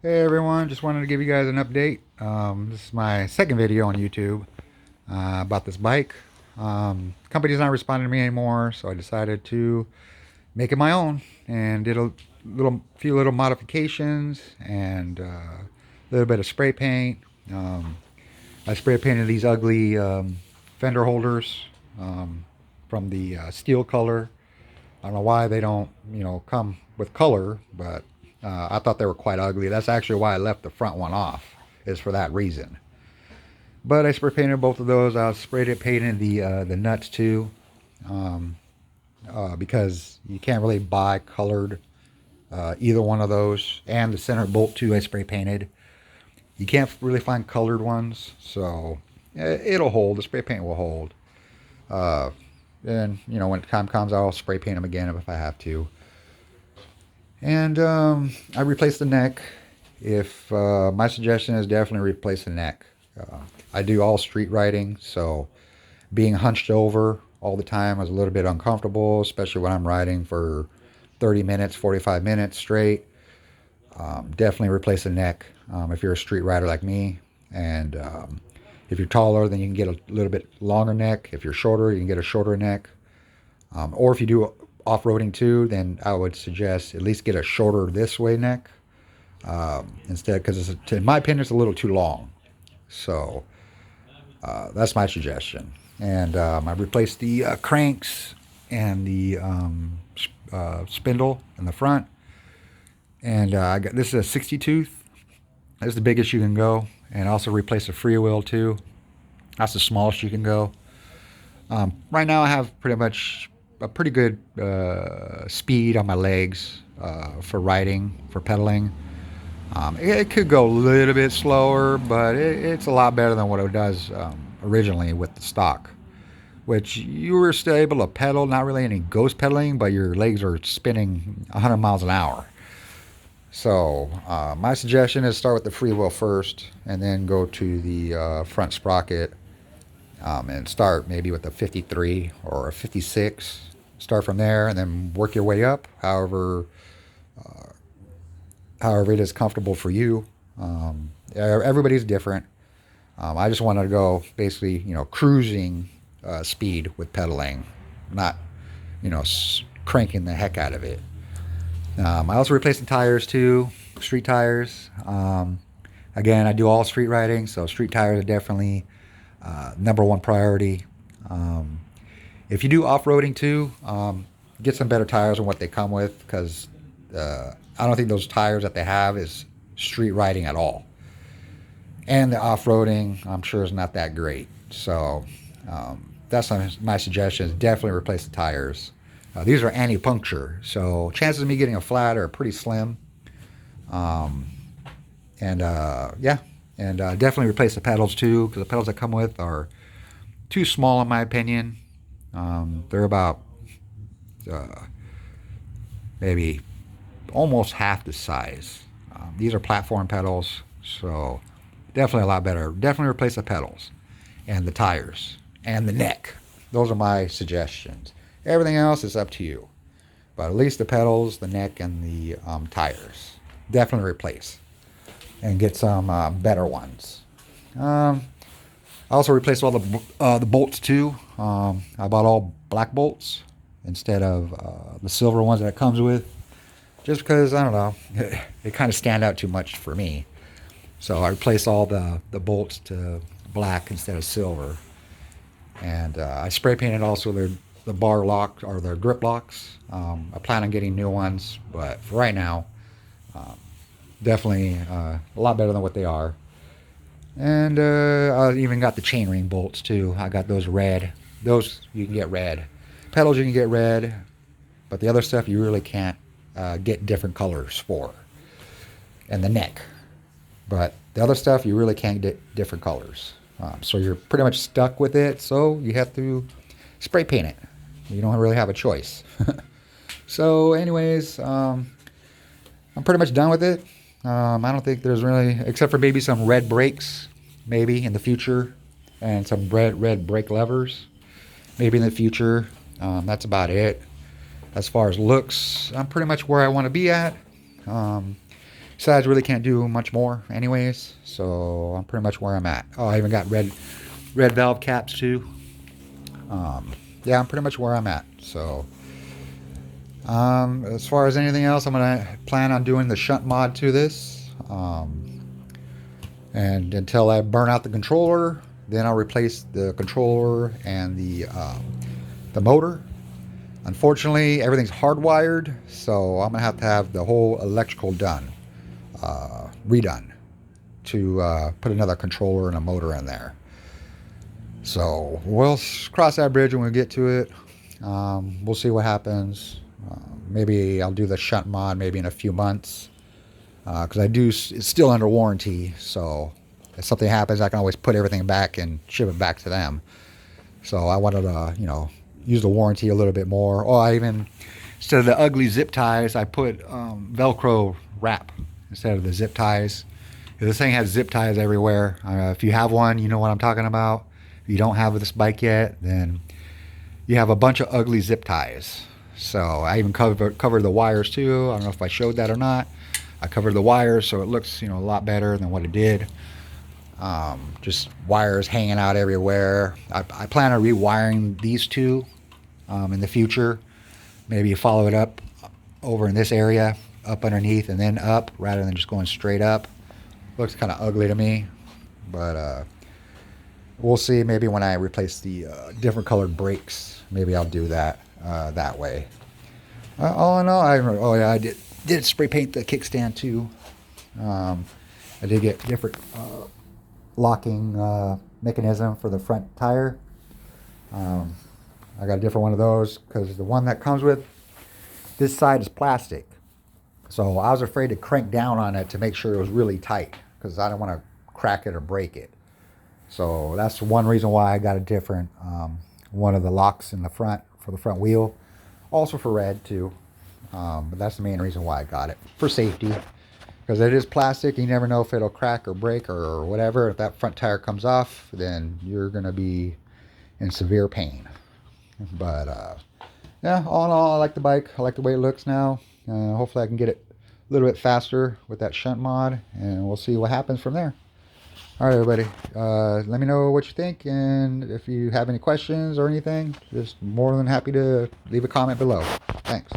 Hey everyone, just wanted to give you guys an update. This is my second video on YouTube about this bike. Company's not responding to me anymore, so I decided to make it my own and did a few little modifications and a little bit of spray paint. I spray painted these ugly fender holders from the steel color. I don't know why they don't, come with color, but I thought they were quite ugly. That's actually why I left the front one off, is for that reason. But I spray painted both of those. I sprayed it, painted the nuts too, because you can't really buy colored either one of those. And the center bolt too, I spray painted. You can't really find colored ones, so it'll hold. The spray paint will hold. Uh, and when time comes, I'll spray paint them again if I have to. And I replaced the neck. If my suggestion is definitely replace the neck. I do all street riding, so being hunched over all the time is a little bit uncomfortable, especially when I'm riding for 30 minutes, 45 minutes straight. Definitely replace the neck if you're a street rider like me. And if you're taller, then you can get a little bit longer neck. If you're shorter, you can get a shorter neck. Or if you do off-roading too, then I would suggest at least get a shorter this way neck instead, because in my opinion, it's a little too long. So that's my suggestion. And I replaced the cranks and the spindle in the front. And I got this is a 60 tooth. That's the biggest you can go. And also replace the freewheel too. That's the smallest you can go. Right now I have pretty much a pretty good speed on my legs for riding, for pedaling. It could go a little bit slower, but it's a lot better than what it does originally with the stock, which you were still able to pedal, not really any ghost pedaling, but your legs are spinning 100 miles an hour. So my suggestion is start with the freewheel first and then go to the front sprocket and start maybe with a 53 or a 56. Start from there and then work your way up, however it is comfortable for you. Everybody's different. I just wanted to go basically, cruising speed with pedaling, not, cranking the heck out of it. I also replaced the tires too, street tires. Again, I do all street riding, so street tires are definitely number one priority. If you do off-roading too, get some better tires than what they come with, because I don't think those tires that they have is street riding at all. And the off-roading, I'm sure, is not that great. So that's my suggestion, is definitely replace the tires. These are anti-puncture, so chances of me getting a flat are pretty slim. Yeah, and definitely replace the pedals too, because the pedals that come with are too small in my opinion. They're about maybe almost half the size. These are platform pedals, so definitely a lot better. Definitely replace the pedals and the tires and the neck. Those are my suggestions. Everything else is up to you, but at least the pedals, the neck, and the tires definitely replace and get some better ones. I also replaced all the bolts too. I bought all black bolts instead of the silver ones that it comes with, just because, I don't know, they kind of stand out too much for me. So I replaced all the bolts to black instead of silver. And I spray painted also the bar lock, or the grip locks. I plan on getting new ones, but for right now, definitely a lot better than what they are. And I even got the chainring bolts too. I got those red. Those you can get red. Pedals you can get red, but the other stuff you really can't get different colors for. And the neck. But the other stuff you really can't get different colors. So you're pretty much stuck with it, so you have to spray paint it. You don't really have a choice. So anyways, I'm pretty much done with it. I don't think there's really, except for maybe some red brakes, maybe in the future, and some red brake levers, maybe in the future. That's about it. As far as looks, I'm pretty much where I want to be at. Besides, really can't do much more anyways, so I'm pretty much where I'm at. Oh, I even got red valve caps too. Yeah, I'm pretty much where I'm at. So as far as anything else, I'm gonna plan on doing the shunt mod to this, and until I burn out the controller, then I'll replace the controller and the motor. Unfortunately, everything's hardwired, so I'm gonna have to have the whole electrical done, redone, to put another controller and a motor in there. So we'll cross that bridge when we get to it. We'll see what happens. Maybe I'll do the shunt mod maybe in a few months, because it's still under warranty. So if something happens, I can always put everything back and ship it back to them. So I wanted to, use the warranty a little bit more. Oh, I even, instead of the ugly zip ties, I put Velcro wrap instead of the zip ties. This thing has zip ties everywhere. If you have one, you know what I'm talking about. If you don't have this bike yet, then you have a bunch of ugly zip ties. So I even covered the wires too. I don't know if I showed that or not. I covered the wires so it looks, a lot better than what it did. Just wires hanging out everywhere. I plan on rewiring these two in the future. Maybe follow it up over in this area, up underneath and then up, rather than just going straight up. Looks kind of ugly to me, but we'll see. Maybe when I replace the different colored brakes, maybe I'll do that that way. All in all, I did spray paint the kickstand too. I did get different locking mechanism for the front tire. I got a different one of those because the one that comes with this side is plastic. So I was afraid to crank down on it to make sure it was really tight because I don't want to crack it or break it. So that's one reason why I got a different one of the locks in the front for the front wheel. Also for red too. But that's the main reason why I got it, for safety. Because it is plastic, you never know if it'll crack or break or whatever. If that front tire comes off, then you're going to be in severe pain. But yeah, all in all, I like the bike. I like the way it looks now. Hopefully I can get it a little bit faster with that shunt mod, and we'll see what happens from there. All right, everybody. Let me know what you think, and if you have any questions or anything, just more than happy to leave a comment below. Thanks.